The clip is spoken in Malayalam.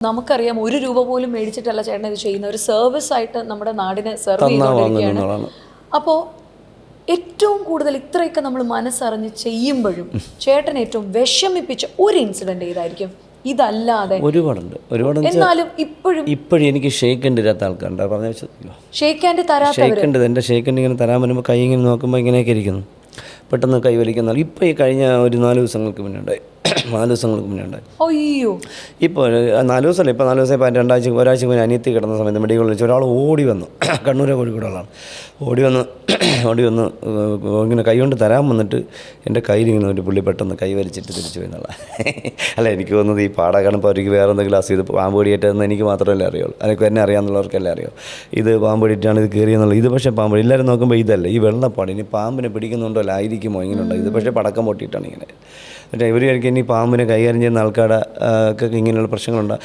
നമുക്കറിയാം 1 രൂപ പോലും മേടിച്ചിട്ടല്ല ചേട്ടൻ ഇത് ചെയ്യുന്ന ഒരു സർവീസ് ആയിട്ട് നമ്മുടെ നാടിനെ സെർവ് ചെയ്തുകൊണ്ടിരിക്കുകയാണ്. അപ്പോൾ ഏറ്റവും കൂടുതൽ ഇത്രയൊക്കെ നമ്മൾ മനസ്സറിഞ്ഞ് ചെയ്യുമ്പോഴും ചേട്ടൻ ഏറ്റവും വിഷമിപ്പിച്ച ഒരു ഇൻസിഡന്റ് ഏതായിരിക്കും? ഇതല്ലാതെ ഒരുപാടുണ്ട്. എന്നാലും ഇപ്പോഴും എനിക്ക് ഷേക്ക് ഹാൻഡ് തരാത്ത ആൾക്കാരുണ്ട്. പറഞ്ഞ ഷേക്ക് ഹാൻഡ് തരാത്ത എൻ്റെ ഷേക്ക് ഹാൻഡ് ഇങ്ങനെ തരാൻ വരുമ്പോൾ കൈ ഇങ്ങനെ നോക്കുമ്പോൾ ഇങ്ങനെയൊക്കെ ഇരിക്കുന്നു, പെട്ടെന്ന് കൈ വലിക്കുന്ന. ഇപ്പോൾ ഈ കഴിഞ്ഞ ഒരു 4 ദിവസങ്ങൾക്ക് മുന്നേ ഉണ്ടായി. അയ്യോ, ഇപ്പോൾ 4 ദിവസമല്ല, ഇപ്പോൾ 4 ദിവസം ഇപ്പോൾ ഒരാഴ്ച മുന്നേ അനിയത്തി കിടന്ന സമയത്ത് മെഡിക്കൽ കോളേജിൽ ഒരാൾ ഓടി വന്നു. കണ്ണൂരോ കോഴിക്കോടുള്ളതാണ്. ഓടി വന്ന് ഇങ്ങനെ കൈ കൊണ്ട് തരാൻ വന്നിട്ട് എൻ്റെ കയ്യിലിങ്ങനെ ഒരു പുള്ളി പെട്ടെന്ന് കൈ വലിച്ചിട്ട് തിരിച്ചു പോയി എന്നുള്ള. അല്ല, എനിക്ക് തോന്നുന്നത് ഈ പാടാ കാണുമ്പോൾ അവർക്ക് വേറെ എന്തെങ്കിലും ഗ്ലാസ് ചെയ്ത് പാമ്പ് കടിയേറ്റതെന്ന് എനിക്ക് മാത്രമല്ലേ അറിയുള്ളൂ, അല്ലെങ്കിൽ എന്നെ അറിയാമെന്നുള്ളവർക്കല്ലേ അറിയാം. ഇത് പാമ്പ് കടിയിട്ടാണ് ഇത് കയറിയെന്നുള്ളത്. ഇത് പക്ഷേ പാമ്പ് എല്ലാവരും നോക്കുമ്പോൾ ഇതല്ല, ഈ വെള്ളപ്പാട്. ഇനി പാമ്പിനെ പിടിക്കുന്നുണ്ടോ അല്ല ആയിരിക്കുമോ ഇങ്ങനെ ഉണ്ടാകും. ഇത് പക്ഷേ പടക്കം പൊട്ടിയിട്ടാണ് ഇങ്ങനെ. മറ്റേ ഇവർ കഴിക്കാൻ ഈ പാമ്പിനെ കൈകാര്യം ചെയ്യുന്ന ആൾക്കാരുടെ ഒക്കെ ഇങ്ങനെയുള്ള പ്രശ്നങ്ങളുണ്ടാകും.